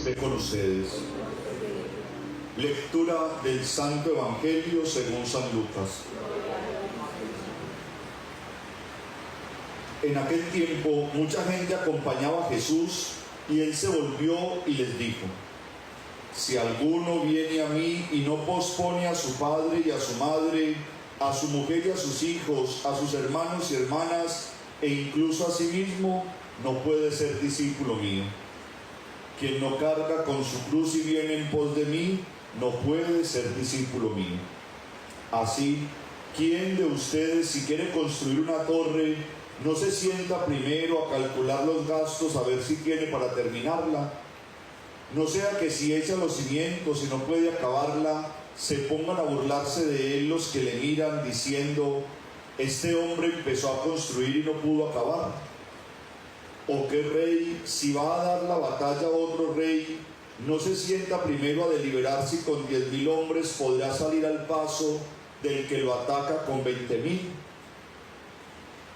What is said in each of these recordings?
esté con ustedes. Lectura del Santo Evangelio según San Lucas. En aquel tiempo mucha gente acompañaba a Jesús y él se volvió y les dijo: si alguno viene a mí y no pospone a su padre y a su madre, a su mujer y a sus hijos, a sus hermanos y hermanas, e incluso a sí mismo, no puede ser discípulo mío. Quien no carga con su cruz y viene en pos de mí, no puede ser discípulo mío. Así, ¿quién de ustedes, si quiere construir una torre, no se sienta primero a calcular los gastos a ver si tiene para terminarla? No sea que si echa los cimientos y no puede acabarla, se pongan a burlarse de él los que le miran diciendo: este hombre empezó a construir y no pudo acabar. ¿O qué rey, si va a dar la batalla a otro rey, no se sienta primero a deliberar si con 10.000 hombres podrá salir al paso del que lo ataca con 20.000?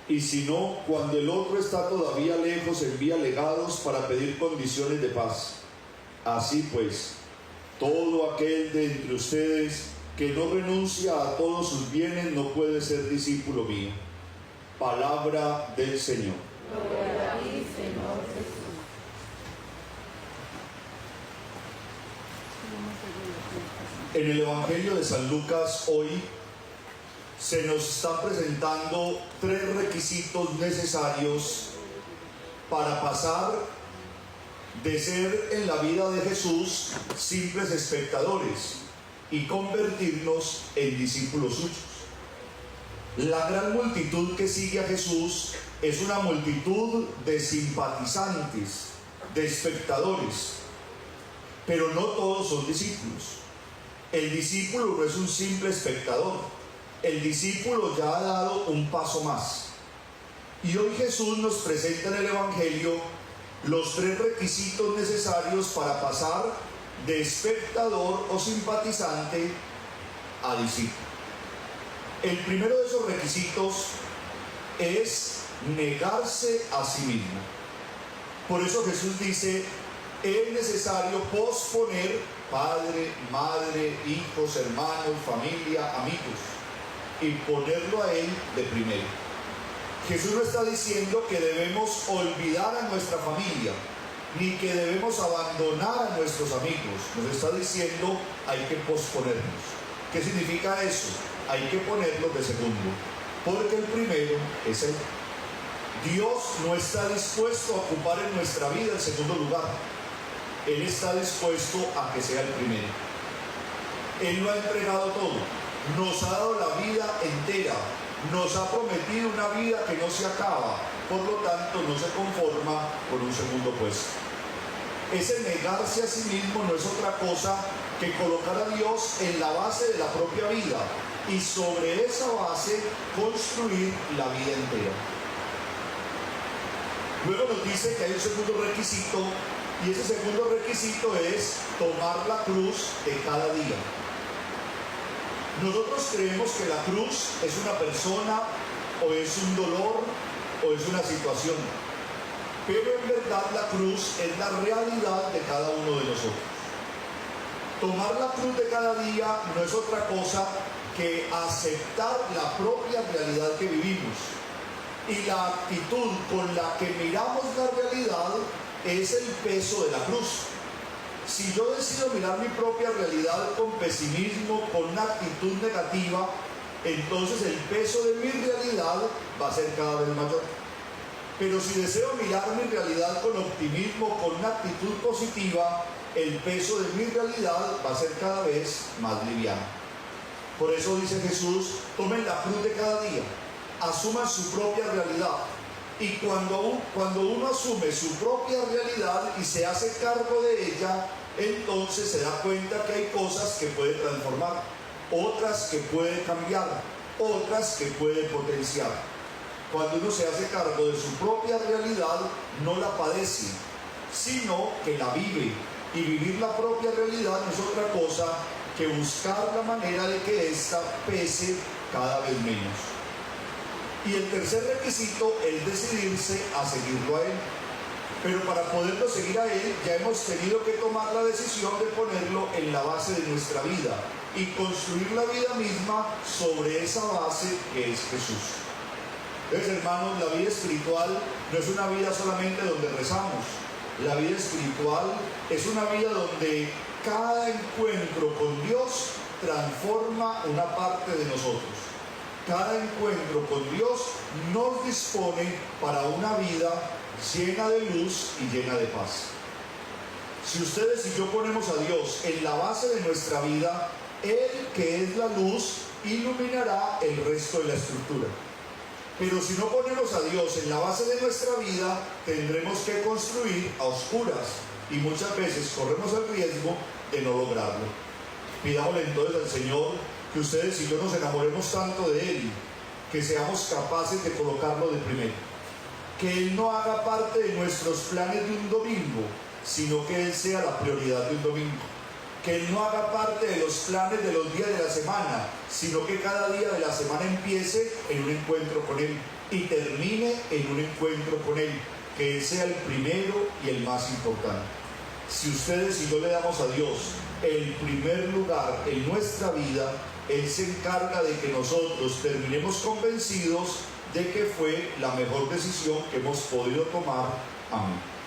Y si no, cuando el otro está todavía lejos, envía legados para pedir condiciones de paz. Así pues, todo aquel de entre ustedes que no renuncia a todos sus bienes no puede ser discípulo mío. Palabra del Señor. Gloria a ti, Señor Jesús. En el Evangelio de San Lucas hoy se nos está presentando 3 requisitos necesarios para pasar de ser en la vida de Jesús simples espectadores y convertirnos en discípulos suyos. La gran multitud que sigue a Jesús es una multitud de simpatizantes, de espectadores, pero no todos son discípulos. El discípulo no es un simple espectador, el discípulo ya ha dado un paso más. Y hoy Jesús nos presenta en el Evangelio los 3 requisitos necesarios para pasar de espectador o simpatizante a discípulo. El primero de esos requisitos es negarse a sí mismo. Por eso Jesús dice: es necesario posponer padre, madre, hijos, hermanos, familia, amigos, y ponerlo a Él de primero. Jesús no está diciendo que debemos olvidar a nuestra familia, ni que debemos abandonar a nuestros amigos. Nos está diciendo: hay que posponernos. ¿Qué significa eso? Hay que ponerlos de segundo, porque el primero es Él. Dios no está dispuesto a ocupar en nuestra vida el segundo lugar. Él está dispuesto a que sea el primero. Él lo ha entregado todo, nos ha dado la vida entera, nos ha prometido una vida que no se acaba, por lo tanto no se conforma con un segundo puesto. Ese negarse a sí mismo no es otra cosa que colocar a Dios en la base de la propia vida y sobre esa base construir la vida entera. Luego nos dice que hay un segundo requisito, y ese segundo requisito es tomar la cruz de cada día. Nosotros creemos que la cruz es una persona, o es un dolor, o es una situación. Pero en verdad la cruz es la realidad de cada uno de nosotros. Tomar la cruz de cada día no es otra cosa que aceptar la propia realidad que vivimos. Y la actitud con la que miramos la realidad es el peso de la cruz. Si yo decido mirar mi propia realidad con pesimismo, con una actitud negativa, entonces el peso de mi realidad va a ser cada vez mayor. Pero si deseo mirar mi realidad con optimismo, con una actitud positiva, el peso de mi realidad va a ser cada vez más liviano. Por eso dice Jesús: tomen la cruz de cada día, asuman su propia realidad. Y cuando uno asume su propia realidad y se hace cargo de ella, entonces se da cuenta que hay cosas que puede transformar, otras que puede cambiar, otras que puede potenciar. Cuando uno se hace cargo de su propia realidad, no la padece, sino que la vive. Y vivir la propia realidad no es otra cosa que buscar la manera de que ésta pese cada vez menos. Y el tercer requisito es decidirse a seguirlo a Él. Pero para poderlo seguir a Él, ya hemos tenido que tomar la decisión de ponerlo en la base de nuestra vida y construir la vida misma sobre esa base que es Jesús. Entonces, hermanos, la vida espiritual no es una vida solamente donde rezamos. La vida espiritual es una vida donde cada encuentro con Dios transforma una parte de nosotros. Cada encuentro con Dios nos dispone para una vida llena de luz y llena de paz. Si ustedes y yo ponemos a Dios en la base de nuestra vida, Él, que es la luz, iluminará el resto de la estructura. Pero si no ponemos a Dios en la base de nuestra vida, tendremos que construir a oscuras y muchas veces corremos el riesgo de no lograrlo. Pidámosle entonces al Señor que ustedes y yo nos enamoremos tanto de Él, que seamos capaces de colocarlo de primero. Que Él no haga parte de nuestros planes de un domingo, sino que Él sea la prioridad de un domingo. Que Él no haga parte de los planes de los días de la semana, sino que cada día de la semana empiece en un encuentro con Él y termine en un encuentro con Él. Que Él sea el primero y el más importante. Si ustedes y yo le damos a Dios el primer lugar en nuestra vida, Él se encarga de que nosotros terminemos convencidos de que fue la mejor decisión que hemos podido tomar. Amén.